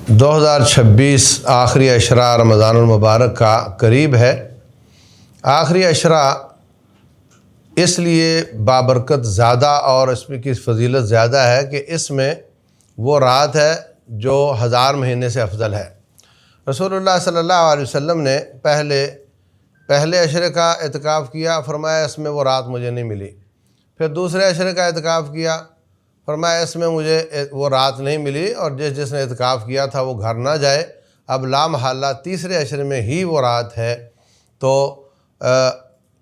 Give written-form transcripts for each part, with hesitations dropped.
2026 آخری عشرہ رمضان المبارک کا قریب ہے۔ آخری عشرہ اس لیے بابرکت زیادہ اور اس میں کی فضیلت زیادہ ہے کہ اس میں وہ رات ہے جو 1000 مہینے سے افضل ہے۔ رسول اللہ صلی اللہ علیہ وسلم نے پہلے عشرے کا اعتکاف کیا، فرمایا اس میں وہ رات مجھے نہیں ملی۔ پھر دوسرے عشرے کا اعتکاف کیا، فرمایا اس میں مجھے وہ رات نہیں ملی، اور جس نے اعتکاف کیا تھا وہ گھر نہ جائے۔ اب لامحالہ تیسرے عشرے میں ہی وہ رات ہے، تو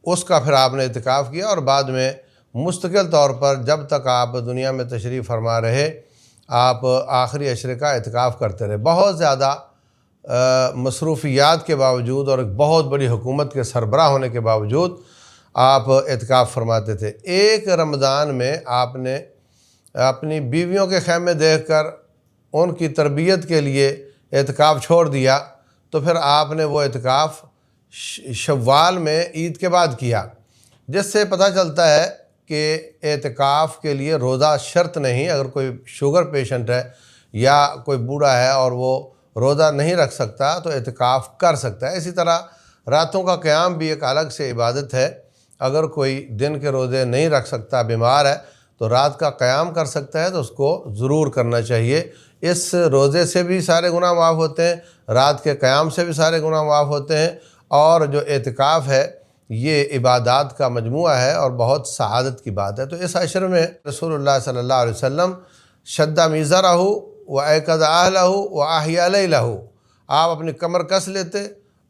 اس کا پھر آپ نے اعتکاف کیا، اور بعد میں مستقل طور پر جب تک آپ دنیا میں تشریف فرما رہے آپ آخری عشرے کا اعتکاف کرتے رہے۔ بہت زیادہ مصروفیات کے باوجود اور ایک بہت بڑی حکومت کے سربراہ ہونے کے باوجود آپ اعتکاف فرماتے تھے۔ ایک رمضان میں آپ نے اپنی بیویوں کے خیمے دیکھ کر ان کی تربیت کے لیے اعتکاف چھوڑ دیا، تو پھر آپ نے وہ اعتکاف شوال میں عید کے بعد کیا، جس سے پتہ چلتا ہے کہ اعتکاف کے لیے روزہ شرط نہیں۔ اگر کوئی شوگر پیشنٹ ہے یا کوئی بوڑھا ہے اور وہ روزہ نہیں رکھ سکتا تو اعتکاف کر سکتا ہے۔ اسی طرح راتوں کا قیام بھی ایک الگ سے عبادت ہے۔ اگر کوئی دن کے روزے نہیں رکھ سکتا، بیمار ہے، تو رات کا قیام کر سکتا ہے، تو اس کو ضرور کرنا چاہیے۔ اس روزے سے بھی سارے گناہ معاف ہوتے ہیں، رات کے قیام سے بھی سارے گناہ معاف ہوتے ہیں، اور جو اعتکاف ہے یہ عبادات کا مجموعہ ہے اور بہت سعادت کی بات ہے۔ تو اس عشر میں رسول اللہ صلی اللہ علیہ وسلم شدّ میزرہ وایقظ اہلہ واحیا لیلہ، آپ اپنی کمر کس لیتے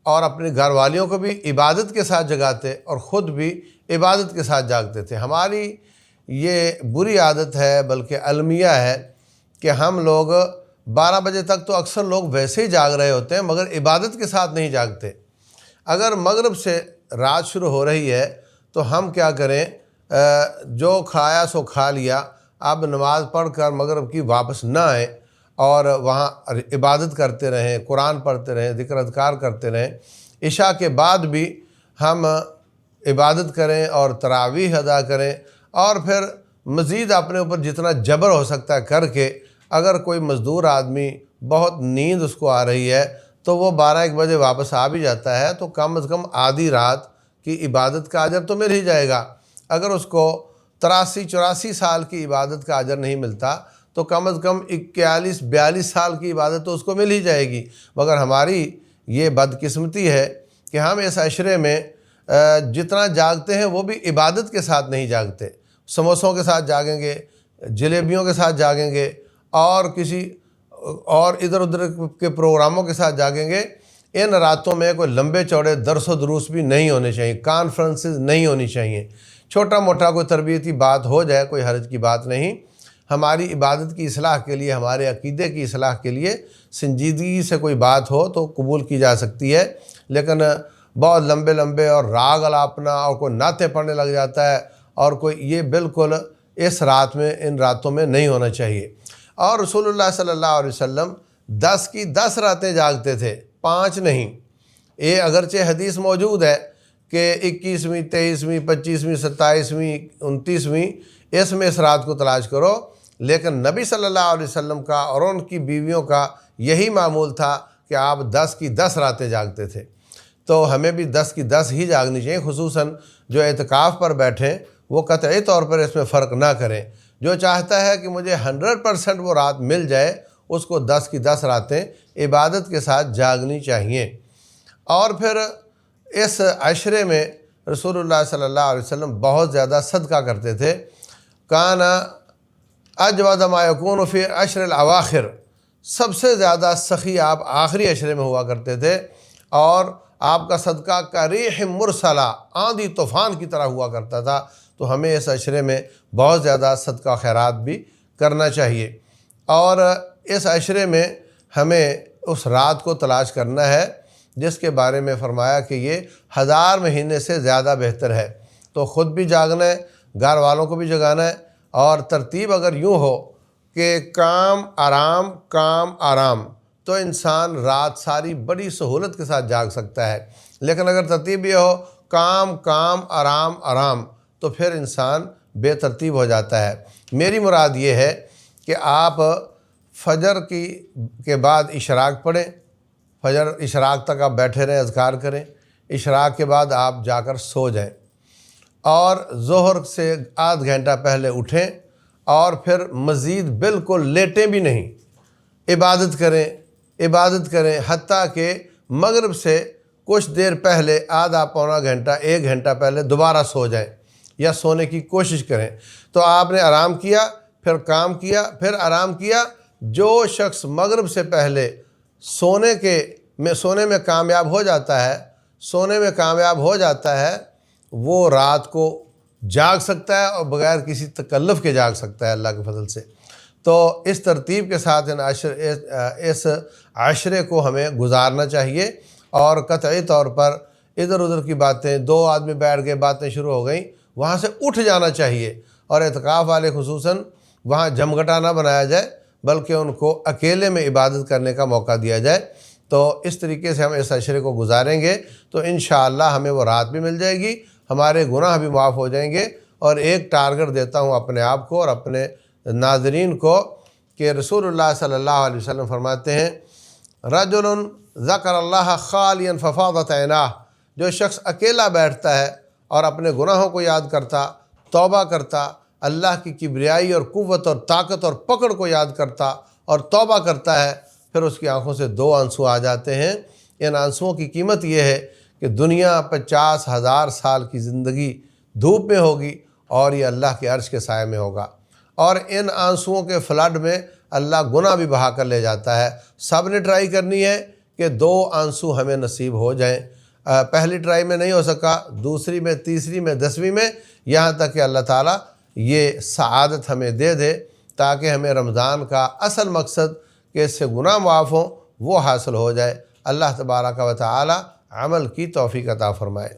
اور اپنی گھر والیوں کو بھی عبادت کے ساتھ جگاتے اور خود بھی عبادت کے ساتھ جاگتے تھے۔ ہماری یہ بری عادت ہے، بلکہ المیہ ہے، کہ ہم لوگ 12 بجے تک تو اکثر لوگ ویسے ہی جاگ رہے ہوتے ہیں مگر عبادت کے ساتھ نہیں جاگتے۔ اگر مغرب سے رات شروع ہو رہی ہے تو ہم کیا کریں، جو کھایا سو کھا لیا، اب نماز پڑھ کر مغرب کی واپس نہ آئیں اور وہاں عبادت کرتے رہیں، قرآن پڑھتے رہیں، ذکر اذکار کرتے رہیں۔ عشاء کے بعد بھی ہم عبادت کریں اور تراویح ادا کریں، اور پھر مزید اپنے اوپر جتنا جبر ہو سکتا ہے کر کے، اگر کوئی مزدور آدمی بہت نیند اس کو آ رہی ہے تو وہ 12-1 بجے واپس آ بھی جاتا ہے، تو کم از کم آدھی رات کی عبادت کا اجر تو مل ہی جائے گا۔ اگر اس کو 83-84 سال کی عبادت کا اجر نہیں ملتا تو کم از کم 41-42 سال کی عبادت تو اس کو مل ہی جائے گی۔ مگر ہماری یہ بدقسمتی ہے کہ ہم اس عشرے میں جتنا جاگتے ہیں وہ بھی عبادت کے ساتھ نہیں جاگتے۔ سموسوں کے ساتھ جاگیں گے، جلیبیوں کے ساتھ جاگیں گے، اور کسی اور ادھر ادھر کے پروگراموں کے ساتھ جاگیں گے۔ ان راتوں میں کوئی لمبے چوڑے درس و دروس بھی نہیں ہونے چاہیے، کانفرنسز نہیں ہونی چاہیے۔ چھوٹا موٹا کوئی تربیتی بات ہو جائے، کوئی حرج کی بات نہیں۔ ہماری عبادت کی اصلاح کے لیے، ہمارے عقیدے کی اصلاح کے لیے سنجیدگی سے کوئی بات ہو تو قبول کی جا سکتی ہے، لیکن بہت لمبے اور راگ الاپنا اور کوئی نعتیں پڑھنے لگ جاتا ہے، اور کوئی یہ بالکل اس رات میں، ان راتوں میں نہیں ہونا چاہیے۔ اور رسول اللہ صلی اللہ علیہ وسلم 10 کی 10 راتیں جاگتے تھے، 5 نہیں۔ یہ اگرچہ حدیث موجود ہے کہ 21ویں، 23ویں، 25ویں، 27ویں، 29ویں اس میں اس رات کو تلاش کرو، لیکن نبی صلی اللہ علیہ وسلم کا اور ان کی بیویوں کا یہی معمول تھا کہ آپ 10 کی 10 راتیں جاگتے تھے۔ تو ہمیں بھی 10 کی 10 ہی جاگنی چاہیے، خصوصاً جو اعتکاف پر بیٹھیں وہ قطعی طور پر اس میں فرق نہ کریں۔ جو چاہتا ہے کہ مجھے 100% وہ رات مل جائے، اس کو 10 کی 10 راتیں عبادت کے ساتھ جاگنی چاہیے۔ اور پھر اس عشرے میں رسول اللہ صلی اللہ علیہ وسلم بہت زیادہ صدقہ کرتے تھے۔ کان اجود ما یکون فی عشر الاواخر، سب سے زیادہ سخی آپ آخری عشرے میں ہوا کرتے تھے، اور آپ کا صدقہ کریح مرسلہ، آندھی طوفان کی طرح ہوا کرتا تھا۔ تو ہمیں اس عشرے میں بہت زیادہ صدقہ خیرات بھی کرنا چاہیے، اور اس عشرے میں ہمیں اس رات کو تلاش کرنا ہے جس کے بارے میں فرمایا کہ یہ 1000 مہینے سے زیادہ بہتر ہے۔ تو خود بھی جاگنا ہے، گھر والوں کو بھی جگانا ہے، اور ترتیب اگر یوں ہو کہ کام آرام، تو انسان رات ساری بڑی سہولت کے ساتھ جاگ سکتا ہے۔ لیکن اگر ترتیب یہ ہو کام آرام، تو پھر انسان بے ترتیب ہو جاتا ہے۔ میری مراد یہ ہے کہ آپ فجر کے بعد اشراق پڑھیں، فجر اشراق تک آپ بیٹھے رہیں، اذکار کریں، اشراق کے بعد آپ جا کر سو جائیں، اور ظہر سے آدھ گھنٹہ پہلے اٹھیں، اور پھر مزید بالکل لیٹیں بھی نہیں، عبادت کریں حتیٰ کہ مغرب سے کچھ دیر پہلے آدھا پونا گھنٹہ 1 گھنٹہ پہلے دوبارہ سو جائیں یا سونے کی کوشش کریں۔ تو آپ نے آرام کیا، پھر کام کیا، پھر آرام کیا۔ جو شخص مغرب سے پہلے سونے میں کامیاب ہو جاتا ہے وہ رات کو جاگ سکتا ہے، اور بغیر کسی تکلف کے جاگ سکتا ہے اللہ کے فضل سے۔ تو اس ترتیب کے ساتھ اس عشرے کو ہمیں گزارنا چاہیے، اور قطعی طور پر ادھر ادھر کی باتیں، 2 آدمی بیٹھ گئے، باتیں شروع ہو گئیں، وہاں سے اٹھ جانا چاہیے، اور اعتکاف والے خصوصاً وہاں جمگٹا نہ بنایا جائے، بلکہ ان کو اکیلے میں عبادت کرنے کا موقع دیا جائے۔ تو اس طریقے سے ہم اس عشرے کو گزاریں گے تو انشاءاللہ ہمیں وہ رات بھی مل جائے گی، ہمارے گناہ بھی معاف ہو جائیں گے۔ اور ایک ٹارگٹ دیتا ہوں اپنے آپ کو اور اپنے ناظرین کو کہ رسول اللہ صلی اللہ علیہ وسلم فرماتے ہیں، رجل ذکر اللہ خالیا ففاضت عیناہ، جو شخص اکیلا بیٹھتا ہے اور اپنے گناہوں کو یاد کرتا، توبہ کرتا، اللہ کی کبریائی اور قوت اور طاقت اور پکڑ کو یاد کرتا اور توبہ کرتا ہے، پھر اس کی آنکھوں سے 2 آنسو آ جاتے ہیں۔ ان آنسوؤں کی قیمت یہ ہے کہ دنیا 50,000 سال کی زندگی دھوپ میں ہوگی، اور یہ اللہ کے عرش کے سائے میں ہوگا، اور ان آنسوؤں کے فلڈ میں اللہ گناہ بھی بہا کر لے جاتا ہے۔ سب نے ٹرائی کرنی ہے کہ 2 آنسو ہمیں نصیب ہو جائیں۔ پہلی ٹرائی میں نہیں ہو سکا، دوسری میں، تیسری میں، 10ویں میں، یہاں تک کہ اللہ تعالیٰ یہ سعادت ہمیں دے دے، تاکہ ہمیں رمضان کا اصل مقصد کہ اس سے گناہ معاف ہوں وہ حاصل ہو جائے۔ اللہ تبارک و تعالی عمل کی توفیق عطا فرمائے۔